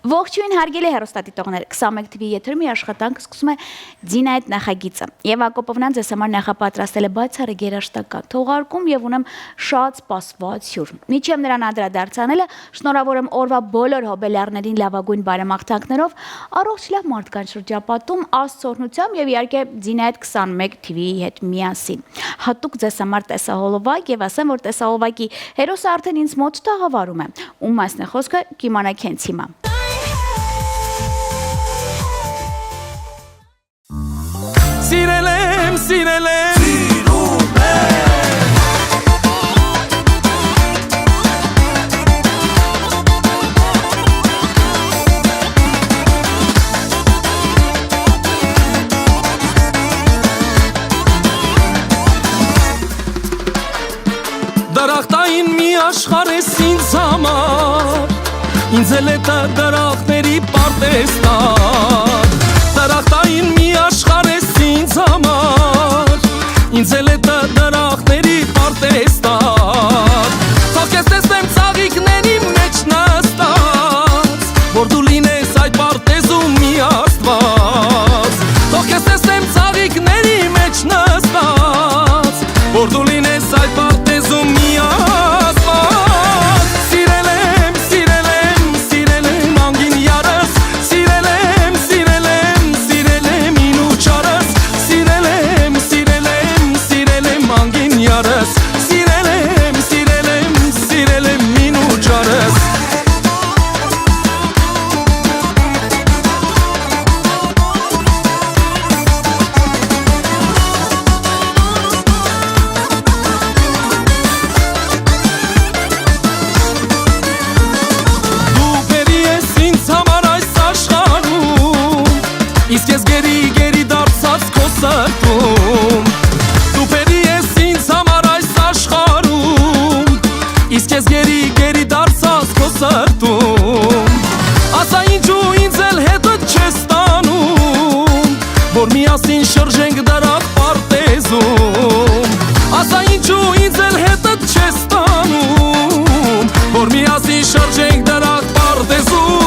Ողջույն հարգելի հեռուստադիտողներ, 21 TV եթերում մի աշխատանք սկսում է Ձինայդ նախագիծը։ Եվ Ակոպովնան ձեզ համար նախապատրաստել է բացառիկ երաժշտական թողարկում եւ ունեմ շատ սպասված հյուր։ Միջև նրան անդրադարձանելը շնորհավոր եմ օրվա բոլոր հոբելյարներին լավագույն բարեմաղթանքներով, առողջ լավ մարդկանց շրջապատում, աստծորնությամբ եւ իհարկե Ձինայդ 21 TV-ի հետ միասին։ Հատուկ ձեզ համար տեսահոլովակ եւ ասեմ, որ տեսահոլովակի հերոսը արդեն ինձ մոտ տաղավարում է։ Ում մասն է խոսքը կիմանաք հենց հիմա։ Սիրելեմ, սիրելեմ, Սիրում եմ Դրախտային մի աշխարհ ես ինձ համար Ինձ էլ է դրախտների պարտեստար Դրախտային մի աշխարհ ես ինձ համար Ինձ էլ է դրախտների պարտեստար Թող ես տեսնեմ ծաղիկների մեջ նստած Որ դու լինես այդ պարտեզում մի աստված Թող ես տեսնեմ ծաղիկների մեջ նստած Որ դու լինես այդ պարտեզում մի աստված Սիրել եմ, սիրել եմ, սիրել եմ անգին յարս Սիրել եմ, սիրել եմ, սիրել եմ ինու չարս Սիրել եմ, սիրել եմ, սիրել եմ անգին յարս Սիրել եմ, սիրել եմ, սիրել եմ ինու չարս Իսկ ես գերի դարձած քո սրտում Դու պերի ես ինձ համար այս աշխարհում Իսկ ես գերի դարձած քո սրտում Ասա ինչու ինձ էլ հետդ չես տանում Որ միասին շրջենք դրախտ պարտեզում Ասա ինչու ինձ էլ հետդ չես տանում Որ միասին շրջենք դրախտ պարտեզում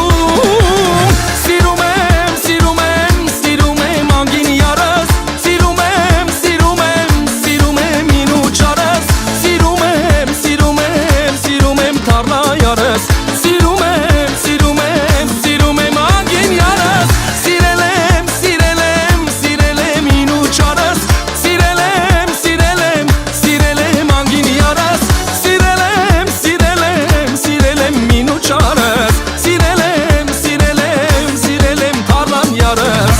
Սիրում եմ, սիրում եմ Սիրում եմ անգին յարս Սիրում եմ, սիրում եմ, սիրում եմ ինու չարս Սիրում եմ, սիրում եմ, սիրում եմ թարլա յարս Սիրում եմ, սիրում եմ, սիրում եմ անգին յարս Սիրել եմ, սիրել եմ, սիրել եմ ինու չարս Սիրել եմ, սիրել եմ, սիրել եմ անգին յարս Սիրել եմ, սիրել եմ, սիրել եմ ինու չարս Սիրել եմ, սիրել եմ, սիրել եմ թարլան յարս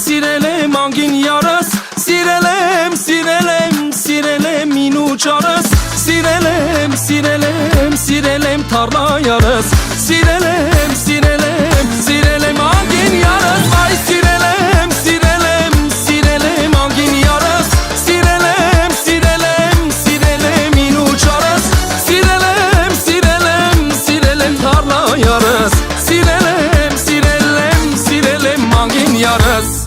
Սիրել եմ անգին յարս Սիրել եմ, սիրել եմ, սիրել եմ ինու չարս Սիրել եմ, սիրել եմ, սիրել եմ թարլա յարս Սիրել եմ, սիրել եմ, սիրել եմ անգին յարս Այ սիրել եմ, սիրել եմ, սիրել եմ անգին յարս Սիրել եմ, սիրել եմ, սիրել եմ ինու չարս Սիրել եմ, սիրել եմ, սիրել եմ թարլա յարս Սիրել եմ, սիրել եմ, սիրել եմ անգին յարս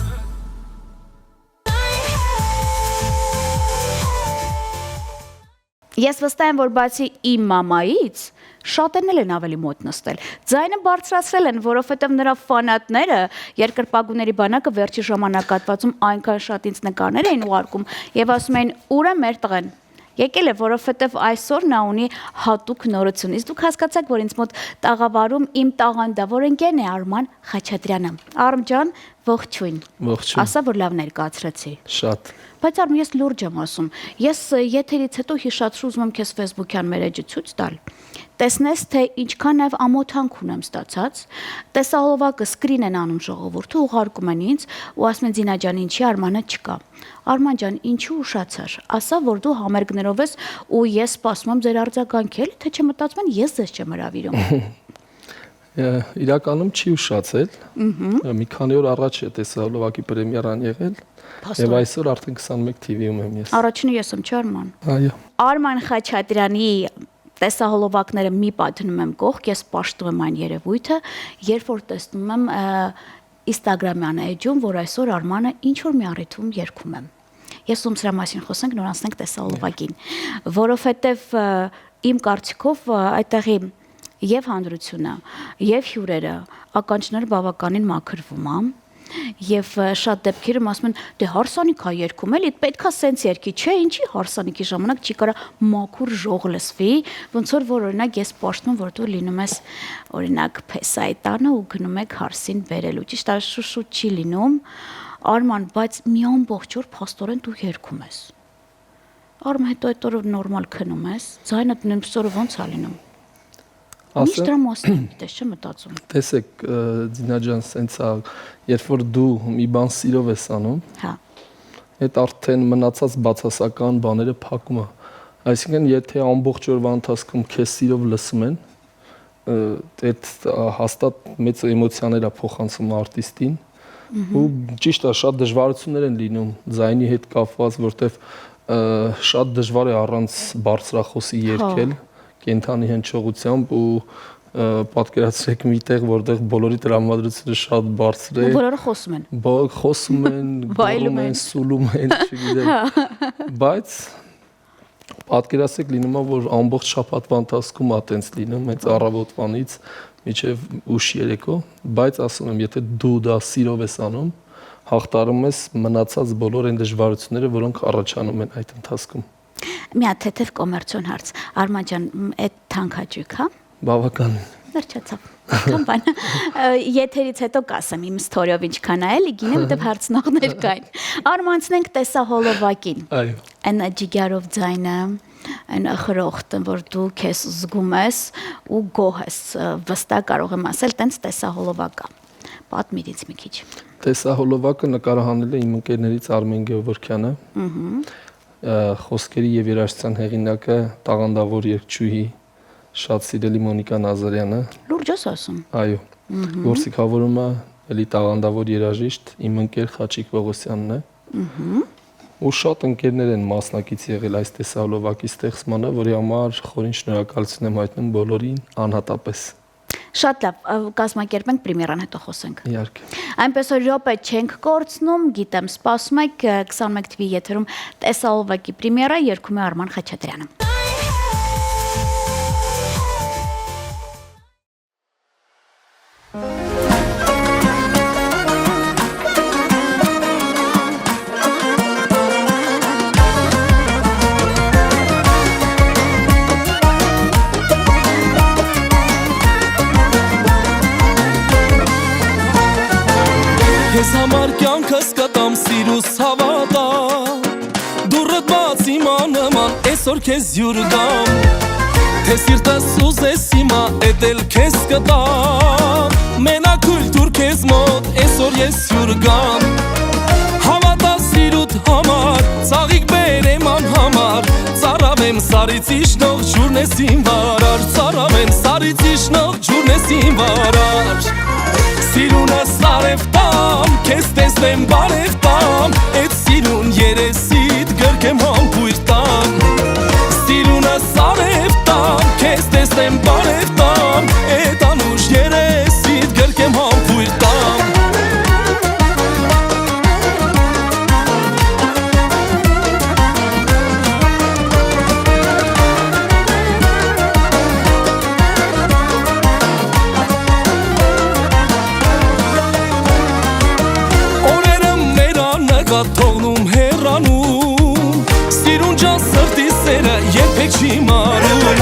Ես վստահ եմ, որ բացի իմ մամայից շատերն էլ են ավելի մոտ նստել։ Ձայնը բարձրացրել են, որովհետև նրա ֆանատները երկրպագուների բանակը վերջի ժամանակահատվածում այնքան շատ ինձ նկարներ էին ուղարկում եւ ասում էին՝ ուր է մեր տղեն։ Եկել է, որովհետև այսօր նա ունի հատուկ նորություն։ Իսկ դուք հասկացաք, որ ինձ մոտ տաղավարում իմ տաղանդավոր ընկերն է Արման Խաչատրյանը։ Արմ ջան, Ողջույն։ Ողջույն։ Ասա, որ լավ ներկայացրեցի։ Շատ։ Բայց արմ ես լուրջ եմ ասում։ Ես եթերից հետո հիշացրու ուզում եմ քեզ Facebook-յան մեր էջը ցույց տալ։ Տեսնես, թե ինչքան նաև ամոթանք ունեմ ստացած։ Տեսահոլովակը սկրին են անում ժողովուրդը, ուղարկում են ինձ ու ասում են Զինա ջան, ինչի Արմանը չկա։ Արման ջան, ինչու ուշացար։ Ասա, որ դու համերգներով ես ու ես սպասում եմ ձեր արձագանքի, էլի թե չմտածում են ես ձեզ չեմ հրավիրում։ Իրականում չի ուշացել։ Մի քանի օր առաջ է տեսահոլովակի պրեմիերան եղել։ Եվ այսօր արդեն 21 TV-ում եմ ես։ Առաջինը ես եմ, չէ՞ Արման։ Այո։ Արման Խաչատրյանի տեսահոլովակները մի պատնում եմ կողք, ես պաշտում եմ այն երևույթը, երբ որ տեսնում եմ Instagram-յան էջում, որ այսօր Արմանը ինչ որ մի առիթում երգում եմ։ Ես ում սրա մասին խոսենք, նոր անցնենք տեսահոլովակին, որովհետև իմ կարծիքով այդտեղի եւ հանրությունը, եւ հյուրերը ականջները բավականին մաքրվում է։ Եվ շատ դեպքերում ասում են, դե հարսանիք է երգում, էլի պետքա սենց երգի, չէ, ինչի հարսանիքի ժամանակ չի կարա մաքուր ժող լսվի, ոնց որ օրինակ ես պաշտում, որ դու լինում ես օրինակ փեսայի տանը ու գնում եք հարսին բերելու, ճիշտ է, շուշուտ չի լինում, Արման, բայց մի ամբողջ օր փաստորեն դու երգում ես։ Արմ հետո այդ օրը նորմալ քնում ես, ձայնդ նույնպես օրը ոնց է լինում։ Ինչ դրա մասին գիտես, չէ՞ մտածում։ Տեսեք, Զինա ջան, սենց է, երբ որ դու մի բան սիրով ես անում, Հա։ այդ արդեն մնացած բացասական բաները փակում է։ Այսինքն, եթե ամբողջ օրվա ընթացքում քեզ սիրով լսում են, այդ հաստատ մեծ էմոցիաներ է փոխանցում արտիստին, ու ճիշտ է, շատ դժվարություններ են լինում ձայնի հետ կապված, որտեվ շատ դժվար է առանց բարձրախոսի երգել, կենթանի հնչողությամբ ու պատկերացրեք մի տեղ, որտեղ բոլորի տրամադրությունը շատ բարձր է։ Բոլորը խոսում են։ Խոսում են, գոռում են, սուլում են, չգիտեմ։ Բայց պատկերացրեք լինում է, որ ամբողջ շաբաթվա ընթացքում է տենց լինում, հենց առավոտվանից մինչև ուշ երեկո, բայց ասում եմ, եթե դու դա սիրով ես անում, հաղթարում ես մնացած բոլոր այն դժվարությունները, որոնք առաջանում են այդ ընթացքում։ Մի հատ թեթև կոմերցիոն հարց։ Արման ջան, այդ թանկաճույք, հա։ Բավականին։ Վերջացավ։ Կամ բան։ Եթերից հետո կասեմ իմ ստորիով ինչքան է, էլի գինեմ, դեպ հարցնողներ կային։ Արմանցնենք տեսահոլովակին։ Այո։ Այն ջիգարով ձայնը, այն խրոխտը, որ դու քեզ զգում ես ու գոհ ես, վստահ կարող եմ ասել, տենց տեսահոլովակա։ Պատմիր ինձ մի քիչ։ Տեսահոլովակը նկարահանել է իմ ընկերներից Արմեն Գևորգյանը։ Խոսքերի եւ երաժշտության հեղինակը տաղանդավոր երգչուհի շատ սիրելի Մոնիկա Նազարյանը։ Լուրջ ես ասում։ Այո։ Գործիքավորումը էլի տաղանդավոր երաժիշտ իմ ընկեր Խաչիկ Պողոսյանն է։ Ու շատ ընկերներ են մասնակից եղել այս տեսահոլովակի ստեղծմանը, որի համար խորին շնորհակալություն եմ հայտնում բոլորին անհատապես։ Շատ լավ, կազմակերպենք պրեմիերան հետո խոսենք։ Իհարկե։ Այնպես որ րոպե չենք կորցնում, գիտեմ, սպասում եք 21 TV եթերում տեսահոլովակի պրեմիերա երգում է Արման Խաչատրյանը։ Ես համար կյանքս կտամ սիրուս հավատա Դուրըդ բաց իմանման այսօր քեզ յուր գամ Թե սիրտս ուզես հիմա էդել քեզ կտամ Մենակույլ դուր քեզ մոտ այսօր ես յուր գամ Հավատա սիրուտ համար ծաղիկ բերեմ անհամար Ծարավեմ սարից իշնող ջուրն ես իմ վարար Ծարավեմ սարից իշնող ջուրն ես իմ վարար Սիրունս արև տամ, կեզ տեսնեմ բարև տամ Էդ սիրուն երեսիդ գրկեմ համպույր տամ Սիրունս արև տամ, կեզ տեսնեմ բարև տամ Էդ անուշ երեսիդ գրկեմ համպույր տամ Թողնում հեռանում Սիրուն ջան սրտի սերը երբեք չի մարում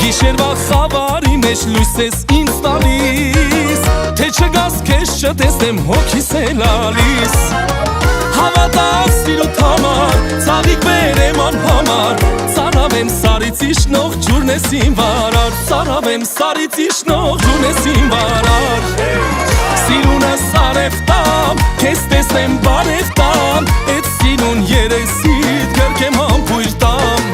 Գիշերվա խավարի մեջ լույս ես ինձ տալիս Թե գաս քեզ չտեսնեմ հոգիս է լալիս Հավատալ սիրուտ համար, ծաղիկ բերեմ անհամար Ծարավեմ սարից իշնող ջուրն ես իմ վարար Ծարավեմ սարից իշնող ջուրն ես իմ վարար Սիրունս արև տամ, քեզ տեսնեմ բարև տամ Էդ սիրուն երեսիդ գրկեմ համբույր տամ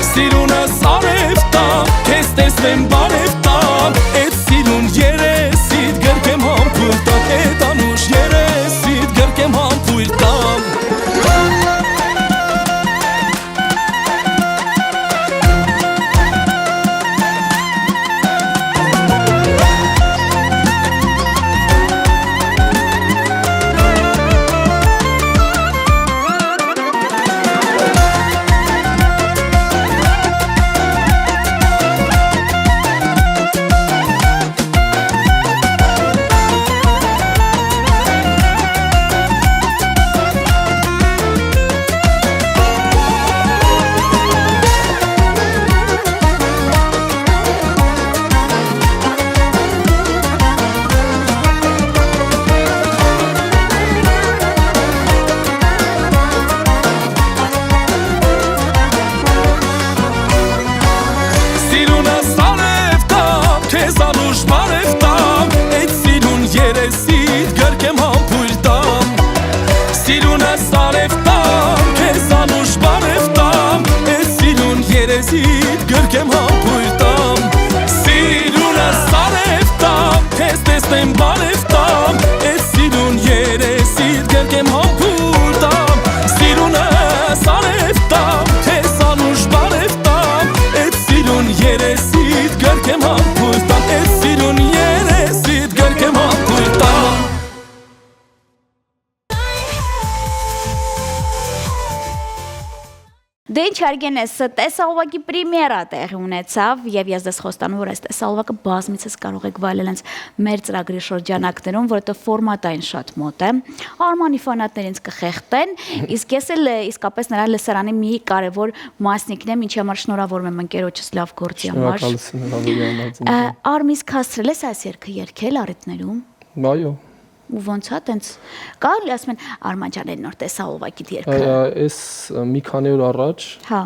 Սիրունս արև տամ, քեզ տեսնեմ բարև տամ Էդ սիրուն երեսիդ գրկեմ համբույր տամ Էդ անուշ երեսիդ գրկեմ համբույր տամ Գրկեմ համբույր տամ Սիրունս արև տամ Քեզ տեսնեմ բարև տամ Էդ սիրուն երեսիդ գրկեմ համբույր տամ Սիրունս արև տամ Քեզ անուշ բարև տամ Էդ սիրուն երեսիդ գրկեմ համբույր տամ Էդ սիրուն երեսիդ գրկեմ համբույր տամ Դե ինչ հարգենես, տեսահովակի պրեմիերա տեղի ունեցավ եւ ես դες խոստանում որ այս տեսահովակը բազմիցս կարող եք վայելել հենց մեր ծրագրի շրջանակներում, որովհետեւ ֆորմատային շատ մոտ է։ Արմանի ֆանատներ ինձ կխեղտեն, իսկ ես էլ իսկապես նրա լսարանի մի կարևոր մասնիկն եմ, ինչի համար շնորհավորում եմ ընկերոջս լավ գործի համար։ Արմիս հասցրել ես այս երգը երգել առիթներում։ Այո։ Ու ոնց է տենց կարելի ասում են Արման ջան այն նոր տեսահովակի երգը։ Այս մի քանի օր առաջ հա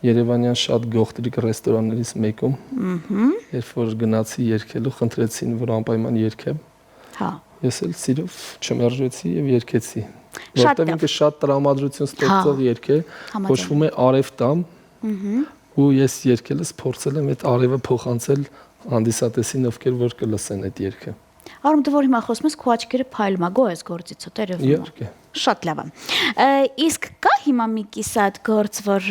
Երևանյան շատ գողտրիկ ռեստորաններից մեկում երբ որ գնացի երգելու խնդրեցին որ անպայման երգեմ հա ես էլ սիրով չմերժեցի եւ երգեցի որտեղ ինքը շատ տրամադրություն ստեղծող երգ է կոչվում է Արև տամ ու ես երգելս փորձել եմ այդ արևը փոխանցել հանդիսատեսին ովքեր որ կլսեն այդ երգը Արմ դու որ հիմա խոսում ես քո աչքերը փայլում է գոհ ես գործից տերևում Իհարկե Շատ լավ է իսկ կա հիմա մի կիսատ գործ որ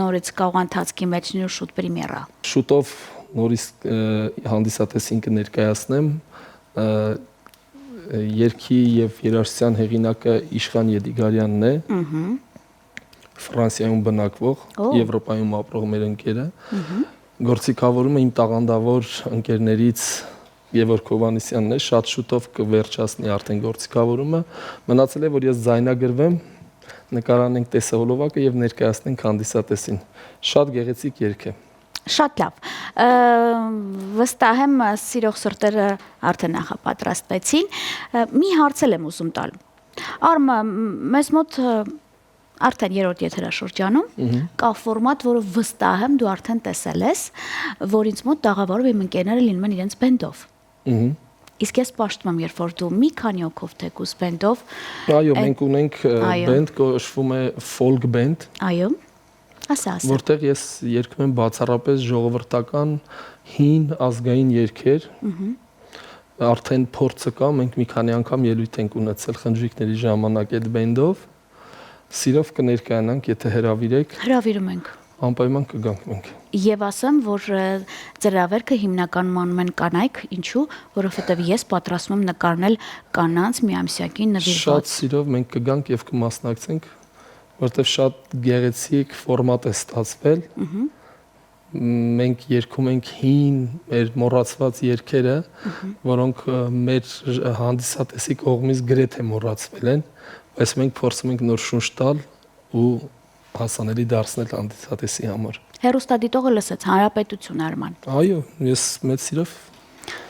նորից կարող ընթացքի մեջ նոր շուտ պրեմիերա Շուտով նորից հանդիսատեսին կներկայացնեմ երգի եւ երաժշտության հեղինակը Իշխան Եդիգարյանն է Ֆրանսիայում բնակվող Եվրոպայում ապրող մեր ընկերը գործիքավորումը իմ տաղանդավոր ընկերներից Եվոր Քովանիսյանն է, շատ շուտով կվերջացնի արդեն գործիքավորումը, մնացել է, որ ես ձայնագրվեմ, նկարանենք տեսահոլովակը եւ ներկայացնենք հանդիսատեսին։ Շատ գեղեցիկ երգ է։ Շատ լավ։ Վստահ եմ սիրող սրտերը արդեն նախապատրաստվեցին։ Մի հարցել եմ ուզում տալ։ Արմը մեզ մոտ արդեն երրորդ եթերաշրջանում կա ֆորմատ, որը վստահ եմ դու արդեն տեսել ես, որ ինձ մոտ դաղավարում իմ ընկերները լինում են իրենց բենդով։ Իսկ ես պաշտում եմ, երբ որ դու մի քանի հոգով թեկուս բենդով Այո, մենք ունենք բենդ, կոչվում է folk band։ Այո։ Ասա։ Որտեղ ես երգում եմ բացառապես ժողովրդական հին ազգային երգեր։ Արդեն փորձը կա, մենք մի քանի անգամ ելույթ ենք ունեցել խնջույքների ժամանակ այդ բենդով։ Սիրով կներկայանանք, եթե հրավիրեք։ Հրավիրում ենք։ Անպայման կգանք մենք։ Եվ ասեմ, որ ծրավերքը հիմնականում անում են կանայք, ինչու, որովհետև ես պատրաստում եմ նկարնել կանանց միամսյակին նվիրված։ Շատ սիրով մենք կգանք եւ կմասնակցենք, որովհետև շատ գեղեցիկ ֆորմատ է ստացվել։ Մենք երգում ենք հին մեր մոռացված երգերը, որոնք մեր հանդիսատեսի կողմից գրեթե մոռացվել են, բայց մենք փորձում ենք նոր շունչ տալ ու հասանելի դարձնել հանդիսատեսի համար։ Հերոստատիտողը լսեց Հանրապետություն Արման։ Այո, ես մեծ սիրով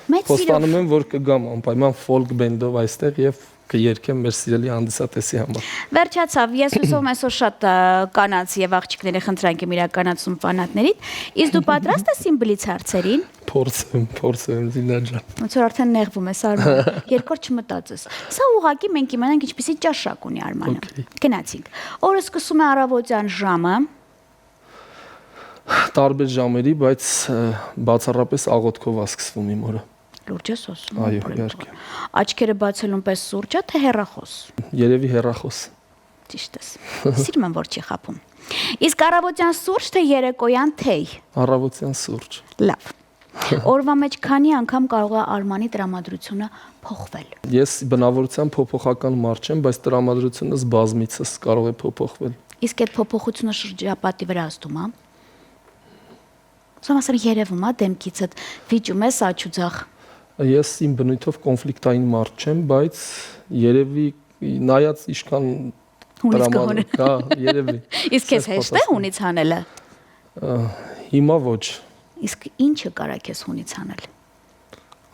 Մեծ սիրով։ Խոստանում եմ, որ կգամ անպայման ֆոլք բենդով այստեղ եւ կերկեմ մեր սիրելի հանդիսատեսի համար։ Վերջացավ, ես հուսով եմ այսօր շատ կանանց եւ աղջիկների խնդրանք եմ իրականացում ֆանատներից։ Իսկ դու պատրաստ ես իմ բլից հարցերին։ Փորձեմ, Զինա ջան։ Ոնց որ արդեն նեղվում ես Արմանը։ Երկրորդ չմտածես։ Սա ուղղակի մենք իմանանք ինչպեսի ճաշակ ունի Արմանը։ Գնացինք։ Օրը սկսում է առավոտյան ժամը։ Տարբեր ժամերի, բայց բացառապես աղոթքով է սկսվում իմ օրը։ Լուրջ ես ասում։ Այո, իհարկե։ Աչքերը բացելուն պես սուրճ է թե հեռախոս։ Երևի հեռախոս։ Ճիշտ ես։ Սիրում եմ որ չի խափում։ Իսկ առավոտյան սուրճ թե երեկոյան թեյ։ Առավոտյան սուրճ։ Լավ։ Օրվա մեջ քանի անգամ կարող է Արմանի տրամադրությունը փոխվել։ Ես բնավորության փոփոխական մարդ չեմ, բայց տրամադրությունս բազմիցս կարող է փոփոխվել։ Իսկ այդ փոփոխությունը շրջապատի վրա ազդում է։ Սամասար երևում է դեմքիցդ վիճում ես աչուձախ։ Ես իմ բնույթով կոնֆլիկտային մարդ չեմ, բայց երևի նայած իշքան կա, երևի։ Իսկ քեզ հեշտ է հունից հանելը։ Հիմա ոչ։ Իսկ ինչը կարա քեզ հունից հանել։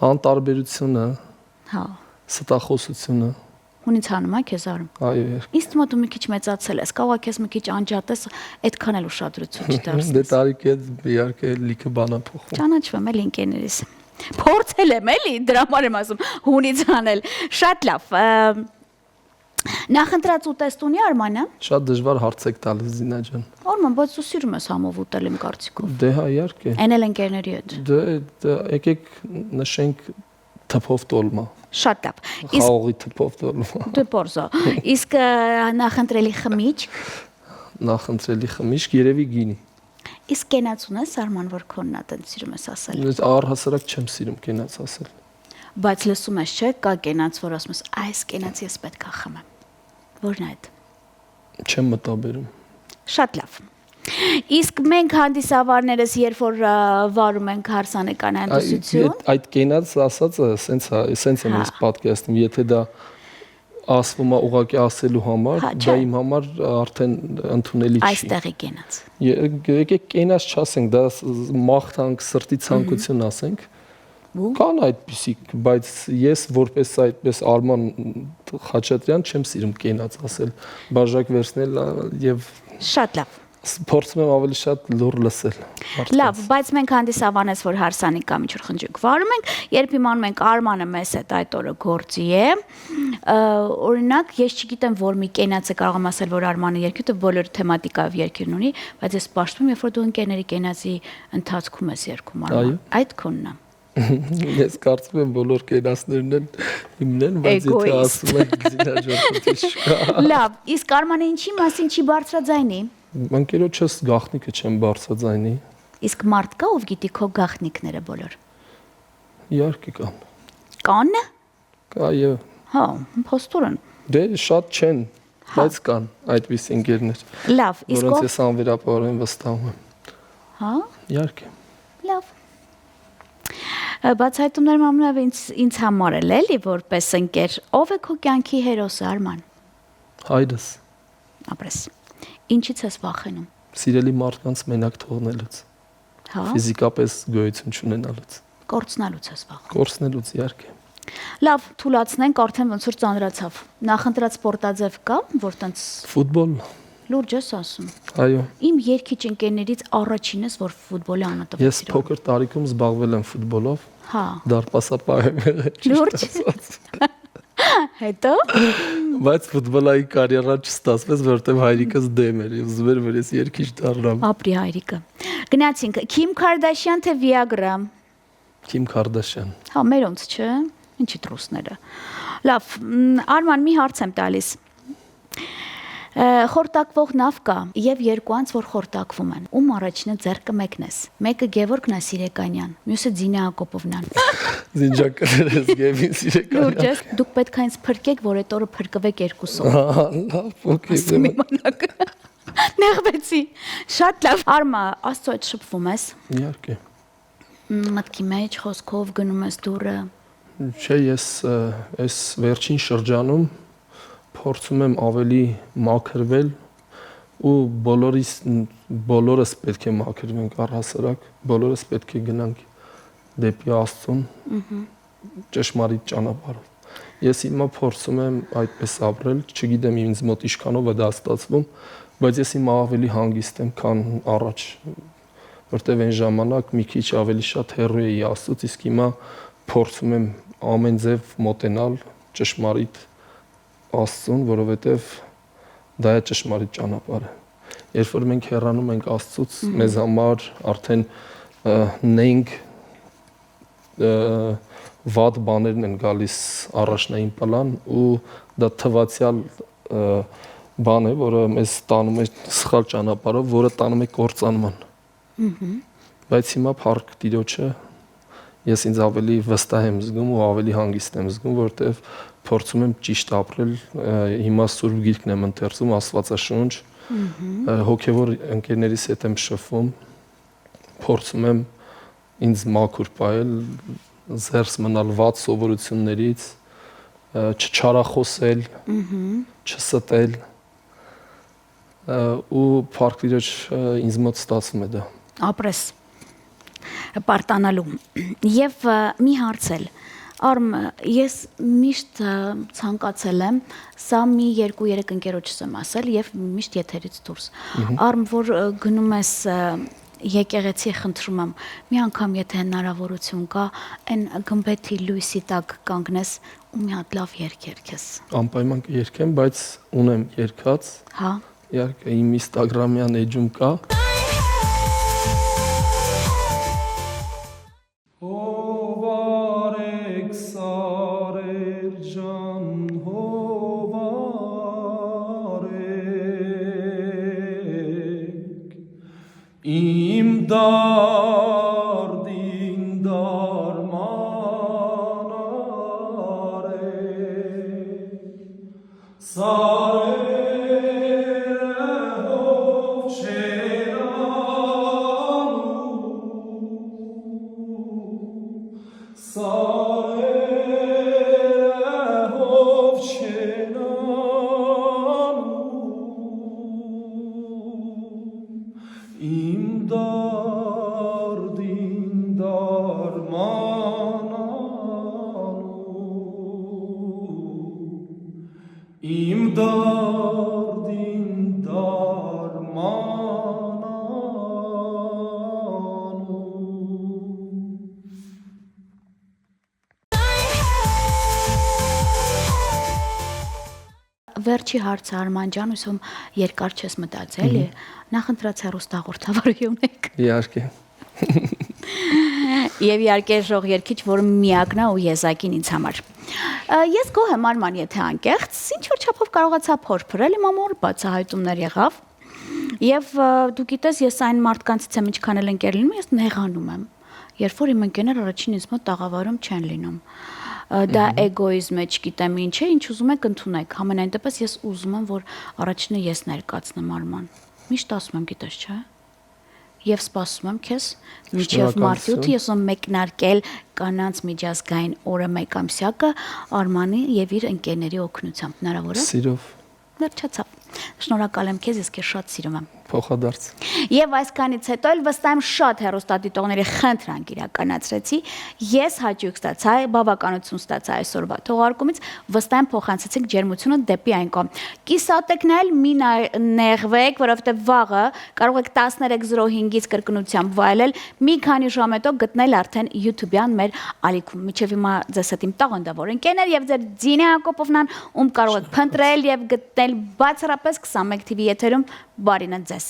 Անտարբերությունը, Հա։ ստախոսությունը։ Հունից հանում է քեզ Արմ։ Այո։ Իսկ մոտ ու մի քիչ մեծացել ես, կարող է քեզ մի քիչ անջատես, այդքան էլ ուշադրություն չդարձնես։ Դե տարիք է իհարկե լիքը բան է փոխվում։ Ճանաչվում էլ ինքներիս։ Փորձել եմ էլի, դրա համար եմ ասում, հունից հանել։ Շատ լավ։ Նախընտրած ուտեստ ունի Արմանը։ Շատ դժվար հարց եք տալիս Զինա ջան։ Արման, բայց դու սիրում ես համով ուտել իմ կարծիքով։ Դե հա իհարկե։ Էն էլ ընկերների հետ։ Դե եկեք նշենք թփով տոլմա։ Շատ լավ։ Իսկ Խաղողի թփով տոլմա։ դու պորզո։ Իսկ նախընտրելի խմիչք, Նախընտրելի խմիչք երևի գինի։ իսկ կենաց ունես Արման, որ քոնն է տենց սիրում ես ասել։ Ես առհասարակ չեմ սիրում կենաց ասել։ Բայց լսում ես, չէ՞, կա կենաց, որ ասում ես, այս կենացի ես պետք է խմեմ։ Որն է այդ։ Չեմ մտաբերում։ Շատ լավ։ Իսկ մենք հանդիսավարներս երբ որ վարում ենք հարսանեկան հանդիսություն, Այդ կենաց ասածը սենց եմ ես պատկերացնում, եթե դա ասվում է ուղղակի ասելու համար, Հա, դա չէ։ իմ համար արդեն ընդունելի չի։ այստեղի կենաց։ Եկեք կենաց չասենք, դա մաղթանք, սրտի ցանկություն ասենք։ Կան այդպիսիք, բայց ես որպես այդպես Արման Խաչատրյան չեմ սիրում կենաց ասել, բաժակ վերցնել եւ Շատ լավ։ փորձում եմ ավելի շատ լուր լսել։ Լավ, բայց մենք հանդիսավանես, որ հարսանիք կամ ինչ-որ խնջույք վարում ենք, երբ իմանում ենք Արմանը մեզ հետ այդ օրը գործի է, օրինակ, ես չգիտեմ, որ մի կենաց է կարող եմ ասել, որ Արմանը երկյուտը բոլոր թեմատիկայով երկիրն ունի, բայց ես պաշտվում եմ, երբ որ դու ընկերների կենացի ընթացքում ես երկում Արման։ Այդ քոնն է։ Ես կարծում եմ բոլոր կենացներն են իմն են, բայց եթե ասում եք Զինա ջան, Լավ, իսկ Արմանը ինչի մասին չի բարձրաձայնի։ Ընկերոջս գաղտնիքը չեմ բարձրաձայնի։ Իսկ մարդ կա, ով գիտի քո գաղտնիքները բոլոր։ Իհարկե կան։ Կան։ Այո։ Հա, փոստորն։ Դե շատ չեն, բայց կան այդպես ընկերներ, Լավ, իսկ որոնց ես անվերապահորեն վստահում եմ։ Հա, Իհարկե։ լավ։ Բացահայտումներ ամենավ ինձ համար էլ էլի որպես ընկեր, ով է քո կյանքի հերոսը Արման։ Հայրս Ապրես։ Ինչից ես վախենում։ սիրելի մարդկանց մենակ թողնելուց, Հա, ֆիզիկապես գոյություն չունենալուց, կորցնալուց ես վախենում։ կորցնելուց իհարկե։ Լավ, թուլացնենք, արդեն ոնց որ ծանրացավ։ Նախընտրած սպորտաձև կա, որ տենց Ֆուտբոլ, լուրջ ես ասում։ այո։ Իմ երկիչ ընկերներից առաջինն ես, որ ֆուտբոլի անատով Ես փոքր տարիքում զբաղվել եմ ֆուտբոլով, Հա, դարպասապահ եմ եղել։ լուրջ։ Հետո Բայց ֆուտբոլայի կարիերա չստացվեց, որովհետև հայրիկս դեմ էր, եւ ուզում էր, որ ես երկիչ դառնամ։ ապրի հայրիկը։ Գնացինք Քիմ Քարդաշյան թե Վիագրա։ Քիմ Քարդաշյան։ Հա, մերոնց չէ։ Ինչի դրուսները։ Լավ, Արման, մի հարց եմ տալիս։ Խորտակվող նավ կա եւ երկու անց որ խորտակվում են։ Ում առաջինը ձեռքը մեկն ես։ Մեկը Գևորգ Նասիրեկանյան, մյուսը Ձինա Հակոբովնան։ Զինջակներս գեվին սիրեկան։ Լուրջ, դուք պետք է ինձ փրկեք, որ այդ օրը փրկվեք երկուսով։ Լավ, օքեյ։ Նեղվեցի։ Շատ լավ։ Արմա, Աստծո հետ շփվում ես։ Իհարկե։ Մտքի մեջ խոսքով գնում ես դուրը։ Չէ, ես այս վերջին շրջանում փորձում եմ ավելի մաքրվել ու բոլորս պետք է մաքրվենք առհասարակ, բոլորս պետք է գնանք դեպի Աստծուն ճշմարիտ ճանապարհով։ Ես հիմա փորձում եմ այդպես ապրել, չգիտեմ ինձ մոտ ինչքանով է դա ստացվում, բայց ես հիմա ավելի հանգիստ եմ, քան առաջ, որտեղ այն ժամանակ մի քիչ ավելի շատ հեռու էի Աստծուց, իսկ հիմա փորձում եմ ամեն ձև մոտենալ ճշմարիտ Աստծուն, որովհետև դա է ճշմարիտ ճանապարհը։ Երբ որ մենք հեռանում ենք Աստծուց, մեզ համար արդեն նենք վատ բաներն են գալիս առաջնային պլան ու դա թվացial բան է, որը մեզ տանում է սխալ ճանապարհով, որը տանում է կործանման։ Բայց հիմա փառք Տիրոջը ես ինձ ավելի վստահ եմ զգում ու ավելի հանգիստ եմ զգում, որտեղ փորձում եմ ճիշտ ապրել, հիմա Սուրբ Գիրքն եմ ընթերցում, Աստվածաշունչ, հոգևոր ընկերներիս հետ եմ շփվում, փորձում եմ ինձ մաքուր պահել, զերծ մնալ վատ սովորություններից, չչարախոսել, չստել ու փառք Տիրոջ ինձ մոտ ստացվում է դա։ Ապրես պարտանալու եւ մի հարցել Արմ ես միշտ ցանկացել եմ սա մի 2-3 ընկերոջս եմ ասել եւ միշտ եթերից դուրս Արմ որ գնում ես եկեղեցի խնդրում եմ մի անգամ եթե հնարավորություն կա այն գմբեթի լույսի տակ կանգնես ու մի հատ լավ երգ երգես Անպայման կերկեմ, բայց ունեմ երգած։ Հա։ Իհարկե իմ Instagram-յան էջում կա։ Իմ դարդին դարման արեք, սարերը հով չեն անում, սարերը հով չեն Իմ դարդին դարման անում Իմ դարդին դարման Վերջի հարցը Արման ջան, ուսում երկար չես մտածել, նախընտրած հեռուստաղորդավարի ունեք։ Իհարկե։ Եվ իհարկե ժող երգիչ, որը միակն է ու եզակին ինձ համար։ Ես գոհ եմ Արման, եթե անկեղծ, ինչ որ չափով կարողացա փորփրել, իմ ամոր բացահայտումներ եղավ։ Եվ դու գիտես, ես այն մարդկանցից եմ ինչքան էլ ընկեր լինում, ես նեղանում եմ։ Երբ որ իմ ընկերներ առաջին ինձ մոտ տաղավարում չեն լինում։ Դա էգոիզմ է, չգիտեմ ինչ է, ինչ ուզում եք ընդունեք։ Համենայն դեպս ես ուզում եմ, որ առաջինը ես ներկացնեմ Արման։ Միշտ ասում եմ, գիտես, չէ՞։ Եվ սպասում եմ քեզ մինչև մարտի 8-ը ես եմ մեկնարկել կանանց միջազգային օրը մեկամսյակը Արմանի եւ իր ընկերների օգնությամբ։ Հնարավոր է։ Սիրով։ Վերջացավ։ Շնորհակալ եմ քեզ, ես քեզ շատ սիրում եմ։ Փոխադարձ։ Եվ այսքանից հետո էլ վստահ եմ շատ հեռուստադիտողների խնդրանք իրականացրեցի։ Ես հաճույք ստացա, բավականություն ստացա այսօրվա թողարկումից, վստահ եմ փոխանցեցինք ջերմությունը դեպի այն կողմ։ Կիսատեք նայել մի նեղվեք, որովհետև վաղը կարող եք 13:05-ից կրկնությամբ վայելել, մի քանի ժամ հետո գտնել արդեն YouTube-յան մեր ալիքում։ Մինչև հիմա ձեզ հետ իմ տաղանդավոր ընկերներ եւ ձեր Ձինե Հակոբովնան, ում կարող եք փնտրել եւ գտնել բացառապես 21 TV եթերում բարինը ձեզ։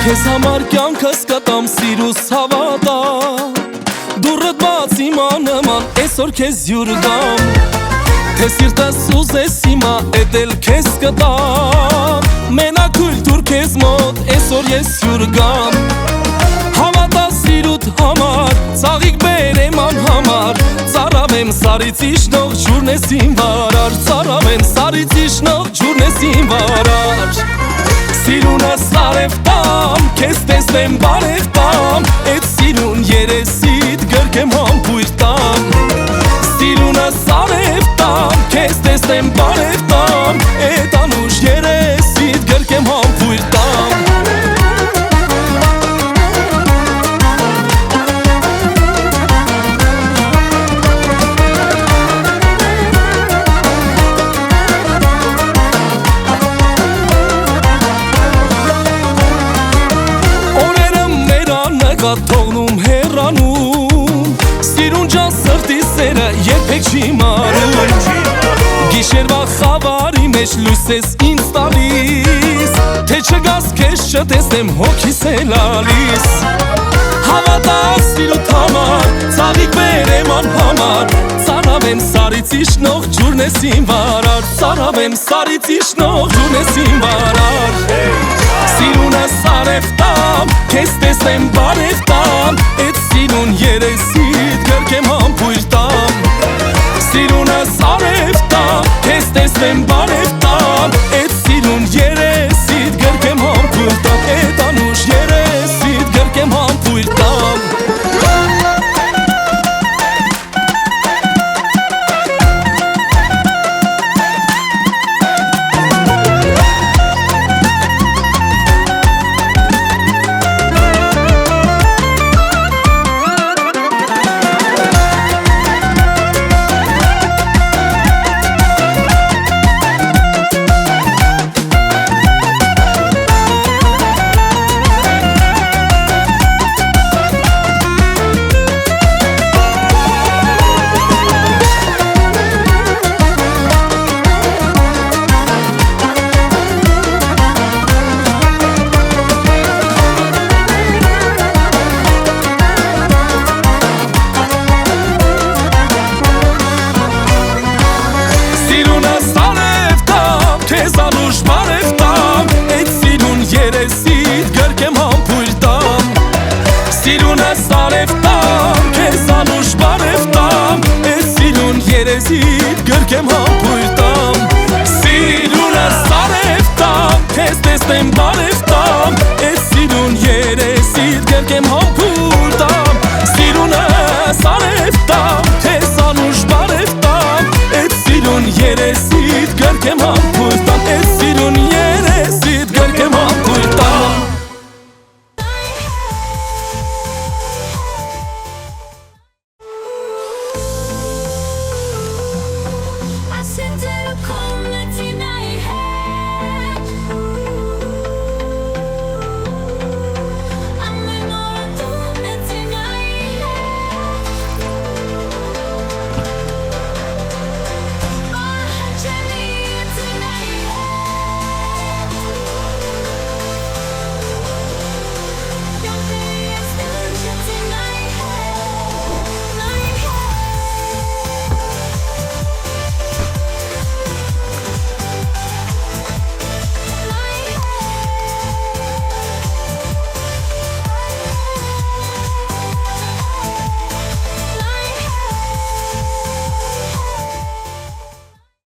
Քեզ համար կյանքս կտամ սիրուս հավատա Դուրդ բաց իմա նման այսօր քեզ յուր գամ Թե սիրտս ուզես հիմա էդ էլ քեզ կտամ Մենակ հույլ թուր քեզ մոտ այսօր ես յուր գամ Հավատա սիրուտ համար ծաղիկ բերեմ անհամար Ծարավեմ սարից իշնող ջուրն ես իմ վարար Ծարավեմ սարից իշնող ջուրն ես իմ վարար Սիրունս արև տամ, քեզ տեսնեմ բարև տամ, էդ սիրուն երեսիդ գրկեմ համբույր տամ Սիրունս արև տամ, քեզ տեսնեմ բարև տամ, էդ անուշ երեսիդ գրկեմ համբույր տամ Թողնում հեռանում Սիրուն ջան սրտի սերը երբեք չի մարում Գիշերվա խավարի մեջ լույս ես ինձ տալիս Թե չգաս քեզ չտեսնեմ հոգիս է լալիս Հավատա սիրուտ համար, ծաղիկ բերեմ անհամար Ծարավեմ սարից իշնող ջուրն ես իմ վարար Ծարավեմ սարից իշնող ջուրն ես իմ վարար Սիրունս արև տամ, քեզ տեսնեմ բարև տամ Էդ սիրուն երեսիդ գրկեմ համբույր տամ Սիրունս արև տամ, քեզ տեսնեմ բարև տամ Էդ սիրուն երեսիդ գրկեմ համբույր տամ Էդ անուշ երեսիդ գրկեմ համբույր տամ Քեզ անուշ բարև տամ, էդ սիրուն երեսիդ գրկեմ համբույր տամ Սիրունս արև տամ, քեզ անուշ բարև տամ, էդ սիրուն երեսիդ գրկեմ համբույր տամ